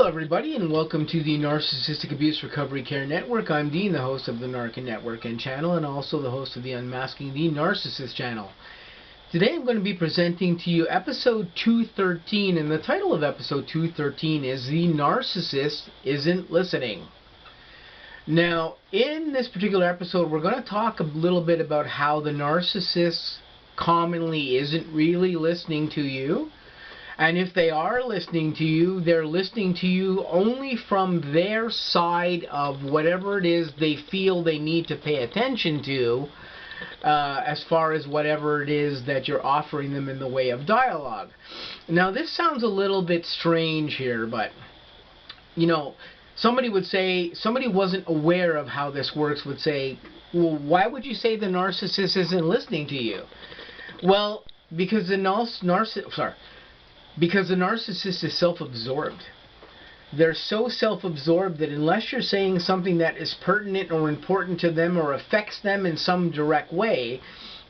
everybody, and welcome to the Narcissistic Abuse Recovery Care Network. I'm Dean, the host of the N.A.R.C.N Network and channel, and also the host of the Unmasking the Narcissist channel. Today I'm going to be presenting to you episode 213, and the title of episode 213 is The Narcissist Isn't Listening. Now, in this particular episode, we're going to talk a little bit about how the narcissist commonly isn't really listening to you. And if they are listening to you, they're listening to you only from their side of whatever it is they feel they need to pay attention to, as far as whatever it is that you're offering them in the way of dialogue. Now, this sounds a little bit strange here, but, you know, somebody would say, somebody wasn't aware of how this works would say, well, why would you say the narcissist isn't listening to you? Well, because the narcissist is self-absorbed. They're so self-absorbed that unless you're saying something that is pertinent or important to them or affects them in some direct way,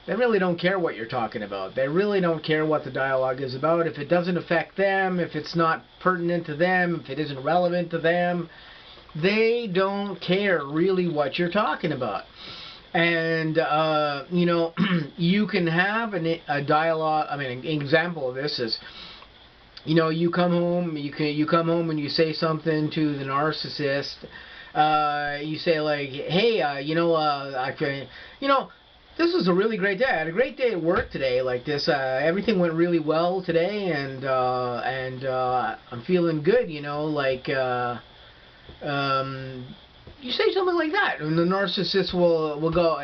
they really don't care what you're talking about. They really don't care what the dialogue is about. If it doesn't affect them, if it's not pertinent to them, if it isn't relevant to them, they don't care really what you're talking about. And, you know, you can have a dialogue. I mean, an example of this is, you know, you come home and you say something to the narcissist. You say like, hey, you know, this was a really great day. I had a great day at work today. Like this, everything went really well today, and I'm feeling good. You know, like you say something like that, and the narcissist will go,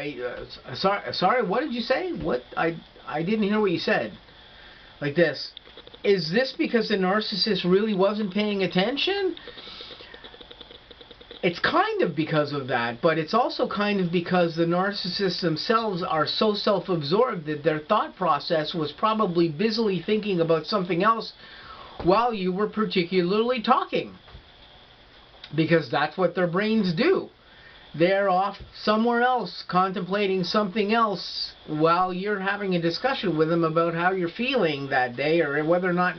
sorry, what did you say? What? I didn't hear what you said. Like this. Is this because the narcissist really wasn't paying attention? It's kind of because of that, but it's also kind of because the narcissists themselves are so self-absorbed that their thought process was probably busily thinking about something else while you were particularly talking. Because that's what their brains do. They're off somewhere else, contemplating something else, while you're having a discussion with them about how you're feeling that day, or whether or not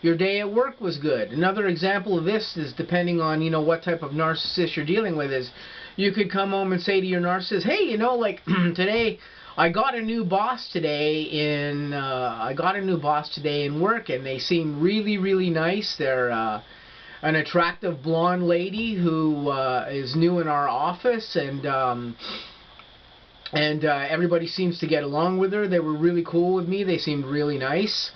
your day at work was good. Another example of this is, depending on, you know, what type of narcissist you're dealing with, is you could come home and say to your narcissist, hey, you know, like today I got a new boss today in work, and they seem really, really nice. They're an attractive blonde lady who is new in our office, and everybody seems to get along with her. They were really cool with me. They seemed really nice.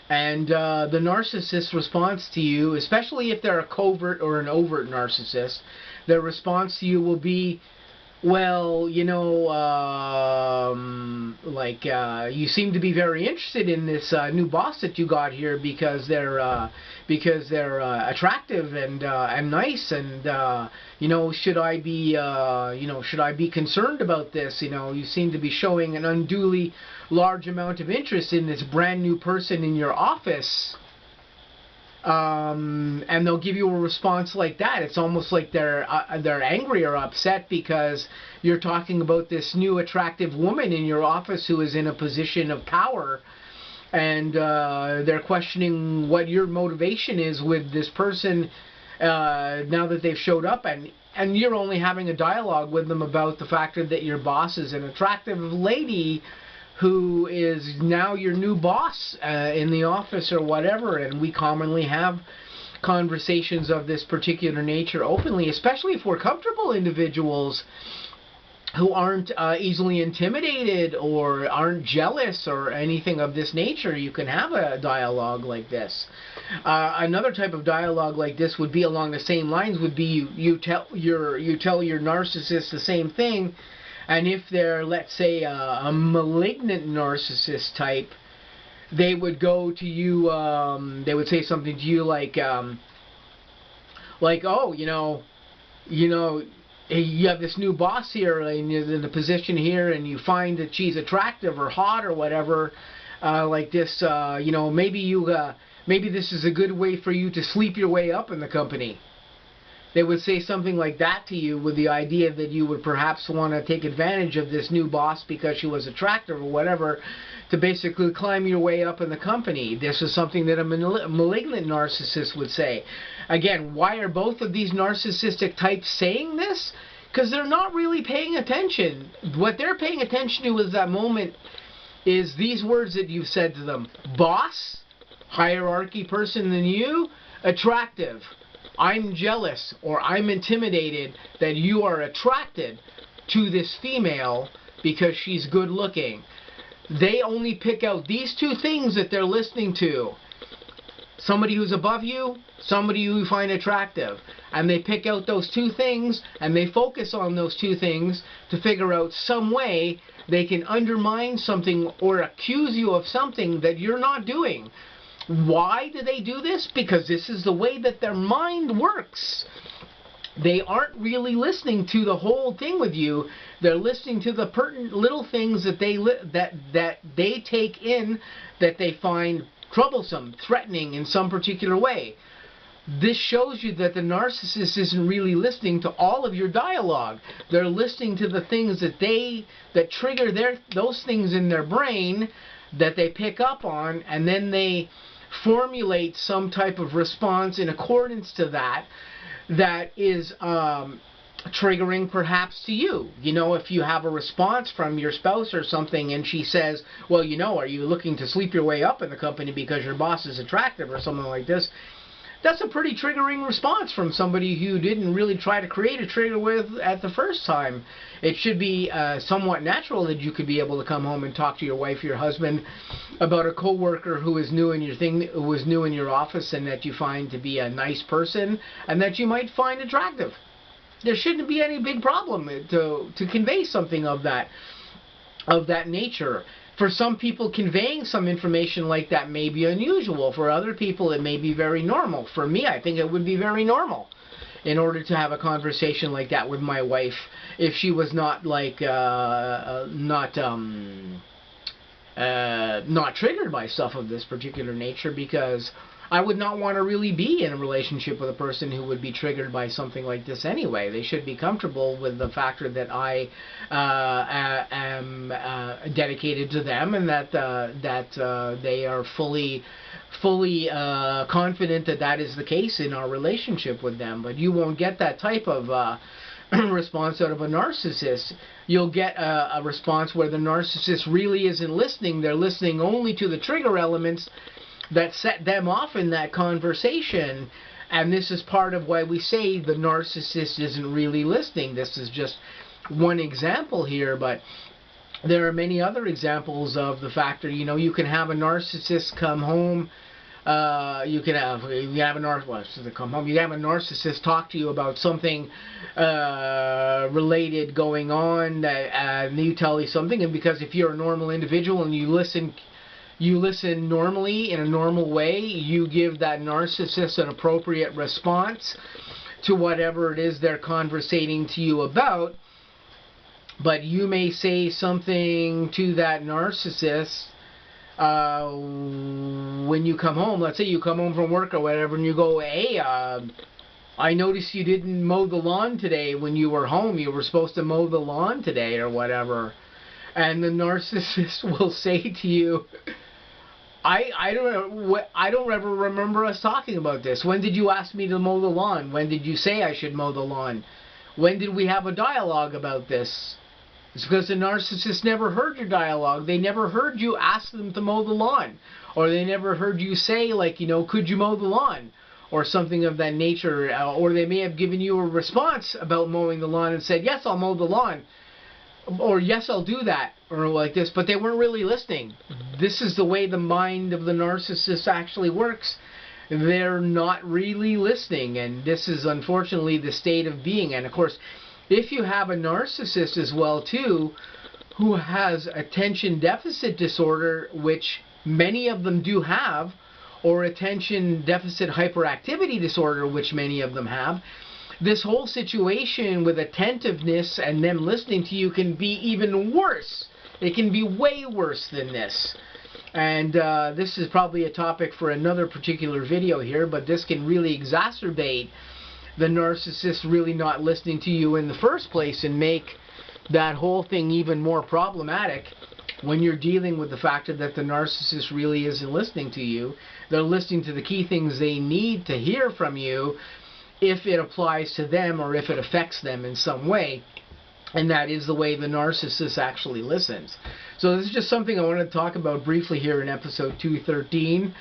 And the narcissist's response to you, especially if they're a covert or an overt narcissist, their response to you will be, well, you know, you seem to be very interested in this new boss that you got here because they're attractive and nice, and you know, should I be concerned about this? You know, you seem to be showing an unduly large amount of interest in this brand new person in your office. And they'll give you a response like that. It's almost like they're angry or upset because you're talking about this new attractive woman in your office who is in a position of power, and they're questioning what your motivation is with this person now that they've showed up, and you're only having a dialogue with them about the fact that your boss is an attractive lady who is now your new boss in the office or whatever. And we commonly have conversations of this particular nature openly, especially if we're comfortable individuals who aren't easily intimidated or aren't jealous or anything of this nature. You can have a dialogue like this. Another type of dialogue like this would be along the same lines. Would be you tell your narcissist the same thing. And if they're, let's say, a malignant narcissist type, they would go to you, they would say something to you like, oh, you know, you have this new boss here, and you're in a position here, and you find that she's attractive or hot or whatever, like this, you know, maybe this is a good way for you to sleep your way up in the company. They would say something like that to you with the idea that you would perhaps want to take advantage of this new boss because she was attractive or whatever, to basically climb your way up in the company. This is something that a malignant narcissist would say. Again, why are both of these narcissistic types saying this? Because they're not really paying attention. What they're paying attention to at that moment is these words that you've said to them. Boss, hierarchy person than you, attractive. I'm jealous or I'm intimidated that you are attracted to this female because she's good looking. They only pick out these two things that they're listening to. Somebody who's above you, somebody who you find attractive. And they pick out those two things and they focus on those two things to figure out some way they can undermine something or accuse you of something that you're not doing. Why do they do this? Because this is the way that their mind works. They aren't really listening to the whole thing with you. They're listening to the pertinent little things that they take in that they find troublesome, threatening in some particular way. This shows you that the narcissist isn't really listening to all of your dialogue. They're listening to the things that trigger those things in their brain that they pick up on, and then they formulate some type of response in accordance to that is triggering perhaps to you. You know, if you have a response from your spouse or something and she says, well, you know, are you looking to sleep your way up in the company because your boss is attractive or something like this? That's a pretty triggering response from somebody who didn't really try to create a trigger with at the first time. It should be somewhat natural that you could be able to come home and talk to your wife or your husband about a coworker who is new in your office and that you find to be a nice person and that you might find attractive. There shouldn't be any big problem to convey something of that nature. For some people, conveying some information like that may be unusual. For other people, it may be very normal. For me, I think it would be very normal in order to have a conversation like that with my wife if she was not like not triggered by stuff of this particular nature, because I would not want to really be in a relationship with a person who would be triggered by something like this anyway. They should be comfortable with the factor that I am dedicated to them, and that they are fully confident that is the case in our relationship with them. But you won't get that type of response out of a narcissist. You'll get a response where the narcissist really isn't listening. They're listening only to the trigger elements that set them off in that conversation. And this is part of why we say the narcissist isn't really listening. This is just one example here, but there are many other examples of the factor. You know, you can have a narcissist come home. You have a narcissist talk to you about something related going on, and you tell you something, and because if you're a normal individual and you listen normally in a normal way, you give that narcissist an appropriate response to whatever it is they're conversating to you about. But you may say something to that narcissist when you come home. Let's say you come home from work or whatever, and you go, hey, I noticed you didn't mow the lawn today when you were home. You were supposed to mow the lawn today or whatever. And the narcissist will say to you, I don't ever remember us talking about this. When did you ask me to mow the lawn? When did you say I should mow the lawn? When did we have a dialogue about this? It's because the narcissist never heard your dialogue. They never heard you ask them to mow the lawn. Or they never heard you say, like, you know, could you mow the lawn? Or something of that nature. Or they may have given you a response about mowing the lawn and said, yes, I'll mow the lawn. Or yes, I'll do that, or like this, but they weren't really listening. This is the way the mind of the narcissist actually works. They're not really listening, and this is unfortunately the state of being. And of course, if you have a narcissist as well too, who has attention deficit disorder, which many of them do have, or attention deficit hyperactivity disorder, which many of them have, this whole situation with attentiveness and them listening to you can be even worse. It can be way worse than this. And this is probably a topic for another particular video here, but this can really exacerbate the narcissist really not listening to you in the first place and make that whole thing even more problematic when you're dealing with the fact that the narcissist really isn't listening to you. They're listening to the key things they need to hear from you if it applies to them or if it affects them in some way. And that is the way the narcissist actually listens. So this is just something I wanted to talk about briefly here in episode 213.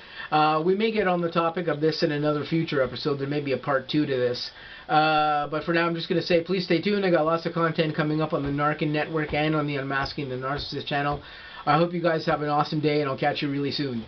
We may get on the topic of this in another future episode. There may be a part 2 to this. But for now, I'm just going to say, please stay tuned. I got lots of content coming up on the N.A.R.C.N network and on the Unmasking the Narcissist channel. I hope you guys have an awesome day, and I'll catch you really soon.